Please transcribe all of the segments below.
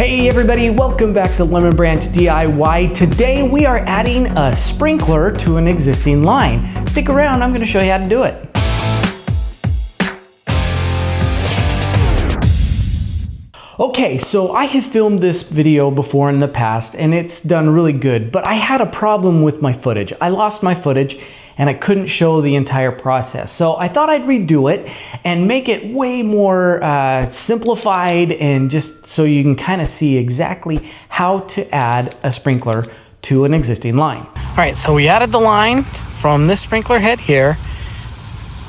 Hey everybody, welcome back to Lemon Branch DIY. Today we are adding a sprinkler to an existing line. Stick around, I'm going to show you how to do it. Okay, so I have filmed this video before in the past and it's done really good, but I had a problem with my footage. I lost my footage and I couldn't show the entire process. So I thought I'd redo it and make it way more simplified, and just so you can kind of see exactly how to add a sprinkler to an existing line. All right, so we added the line from this sprinkler head here,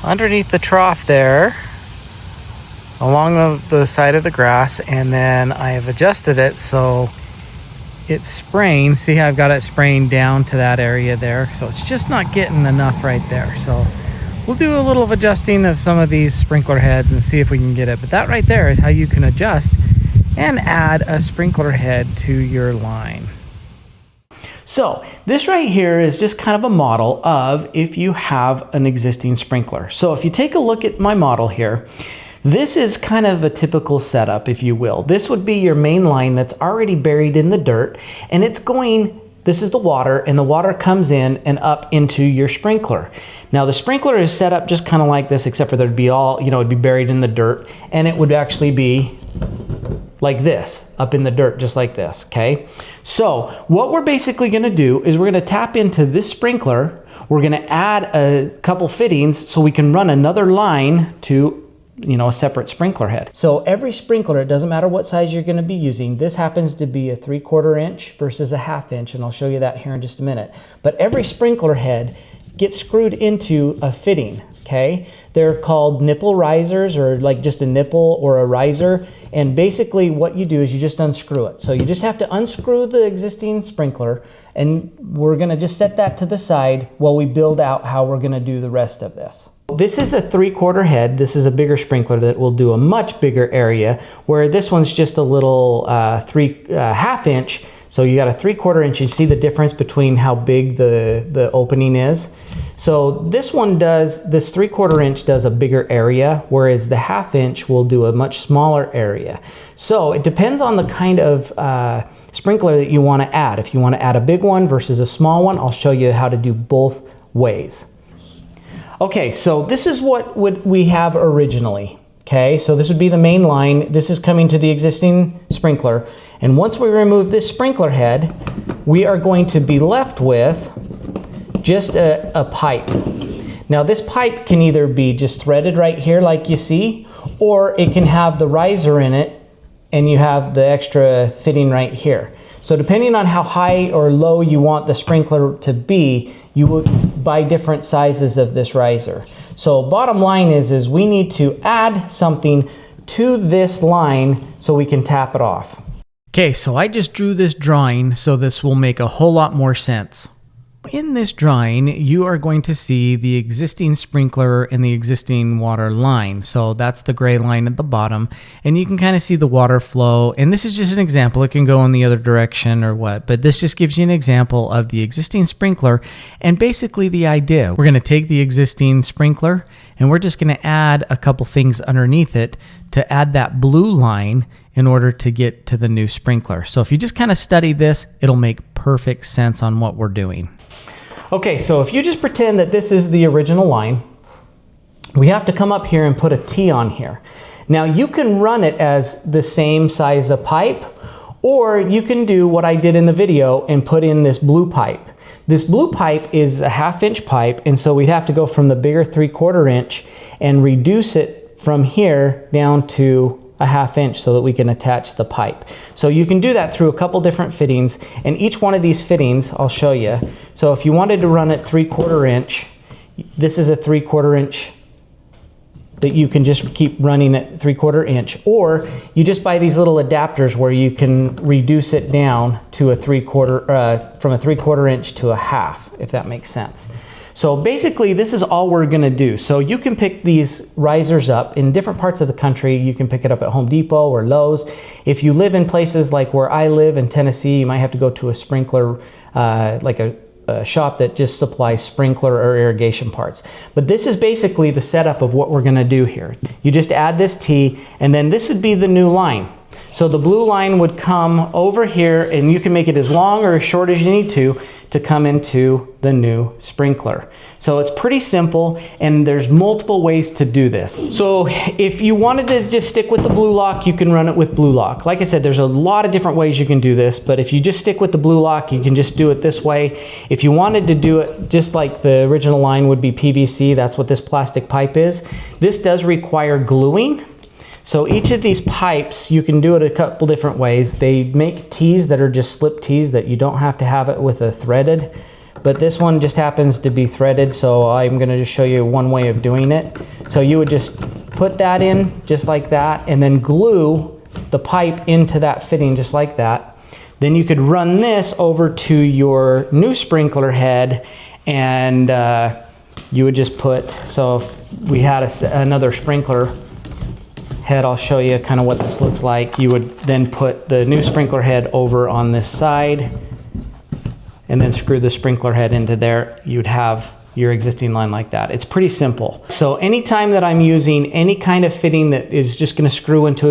underneath the trough there, along the side of the grass, and then I have adjusted it so it's spraying. See how I've got it spraying down to that area there, so it's just not getting enough right there. So we'll do a little of adjusting of some of these sprinkler heads and see if we can get it. But that right there is how you can adjust and add a sprinkler head to your line. So this right here is just kind of a model of if you have an existing sprinkler. So if you take a look at my model here, this is kind of a typical setup, if you will. This would be your main line that's already buried in the dirt, and it's going, this is the water, and the water comes in and up into your sprinkler. Now the sprinkler is set up just kind of like this, except for there'd be all, it'd be buried in the dirt, and it would actually be like this, up in the dirt, just like this, okay? So what we're basically gonna do is we're gonna tap into this sprinkler, we're gonna add a couple fittings so we can run another line to a separate sprinkler head. So every sprinkler, it doesn't matter what size you're going to be using. This happens to be a 3/4 inch versus a 1/2 inch, and I'll show you that here in just a minute. But every sprinkler head gets screwed into a fitting, okay? They're called nipple risers, or like just a nipple or a riser. And basically what you do is you just unscrew it. So you just have to unscrew the existing sprinkler, and we're going to just set that to the side while we build out how we're going to do the rest of this. This is a 3/4 head. This is a bigger sprinkler that will do a much bigger area, where this one's just a little 1/2 inch. So you got a 3/4 inch. You see the difference between how big the opening is. So this one does, this 3/4 inch does a bigger area, whereas the 1/2 inch will do a much smaller area. So it depends on the kind of sprinkler that you want to add. If you want to add a big one versus a small one, I'll show you how to do both ways. Okay, so this is what we have originally. Okay, so this would be the main line. This is coming to the existing sprinkler. And once we remove this sprinkler head, we are going to be left with just a pipe. Now this pipe can either be just threaded right here like you see, or it can have the riser in it and you have the extra fitting right here. So depending on how high or low you want the sprinkler to be, you will buy different sizes of this riser. So bottom line is we need to add something to this line so we can tap it off. Okay, so I just drew this drawing so this will make a whole lot more sense. In this drawing, you are going to see the existing sprinkler and the existing water line. So that's the gray line at the bottom, and you can kind of see the water flow. And this is just an example. It can go in the other direction or what, but this just gives you an example of the existing sprinkler and basically the idea. We're going to take the existing sprinkler and we're just going to add a couple things underneath it to add that blue line in order to get to the new sprinkler. So if you just kind of study this, it'll make perfect sense on what we're doing. Okay, so if you just pretend that this is the original line, we have to come up here and put a T on here. Now you can run it as the same size of pipe, or you can do what I did in the video and put in this blue pipe. This blue pipe is a 1/2 inch pipe, and so we'd have to go from the bigger 3/4 inch and reduce it from here down to a 1/2 inch so that we can attach the pipe. So you can do that through a couple different fittings, and each one of these fittings I'll show you. So if you wanted to run it 3/4 inch, this is a 3/4 inch that you can just keep running at 3/4 inch, or you just buy these little adapters where you can reduce it down to a 3/4 from a 3/4 inch to a 1/2, if that makes sense. So basically this is all we're gonna do. So you can pick these risers up in different parts of the country. You can pick it up at Home Depot or Lowe's. If you live in places like where I live in Tennessee, you might have to go to a sprinkler, like a shop that just supplies sprinkler or irrigation parts. But this is basically the setup of what we're gonna do here. You just add this T, and then this would be the new line. So the blue line would come over here, and you can make it as long or as short as you need to come into the new sprinkler. So it's pretty simple, and there's multiple ways to do this. So if you wanted to just stick with the blue lock, you can run it with blue lock. Like I said, there's a lot of different ways you can do this, but if you just stick with the blue lock, you can just do it this way. If you wanted to do it just like the original line would be PVC, that's what this plastic pipe is. This does require gluing. So each of these pipes, you can do it a couple different ways. They make tees that are just slip tees that you don't have to have it with a threaded, but this one just happens to be threaded, so I'm gonna just show you one way of doing it. So you would just put that in just like that, and then glue the pipe into that fitting just like that. Then you could run this over to your new sprinkler head, and you would just put, so if we had another sprinkler head, I'll show you kind of what this looks like. You would then put the new sprinkler head over on this side and then screw the sprinkler head into there. You'd have your existing line like that. It's pretty simple. So anytime that I'm using any kind of fitting that is just going to screw into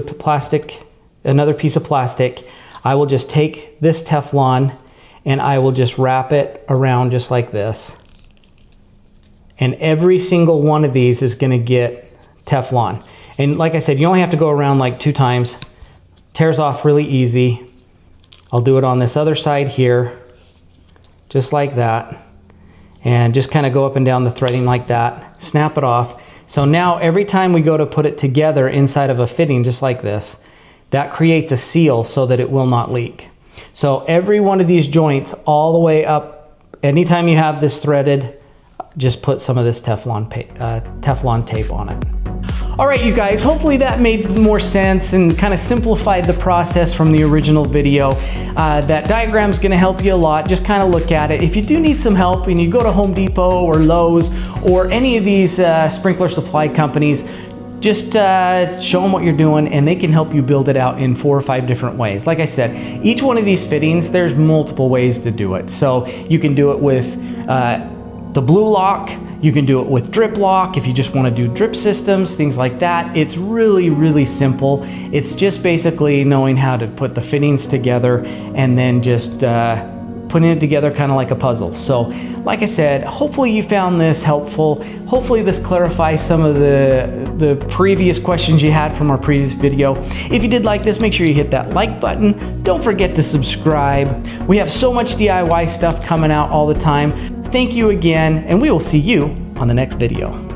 another piece of plastic, I will just take this Teflon and I will just wrap it around just like this. And every single one of these is going to get Teflon. And like I said, you only have to go around like 2 times. Tears off really easy. I'll do it on this other side here, just like that. And just kind of go up and down the threading like that. Snap it off. So now every time we go to put it together inside of a fitting just like this, that creates a seal so that it will not leak. So every one of these joints all the way up, anytime you have this threaded, just put some of this Teflon tape on it. All right, you guys, hopefully that made more sense and kind of simplified the process from the original video. That diagram's gonna help you a lot. Just kind of look at it. If you do need some help and you go to Home Depot or Lowe's or any of these sprinkler supply companies, just show them what you're doing and they can help you build it out in 4 or 5 different ways. Like I said, each one of these fittings, there's multiple ways to do it. So you can do it with the blue lock, you can do it with drip lock if you just want to do drip systems, things like that. It's really, really simple. It's just basically knowing how to put the fittings together and then just putting it together kind of like a puzzle. So like I said, hopefully you found this helpful. Hopefully this clarifies some of the previous questions you had from our previous video. If you did like this, make sure you hit that like button. Don't forget to subscribe. We have so much DIY stuff coming out all the time. Thank you again, and we will see you on the next video.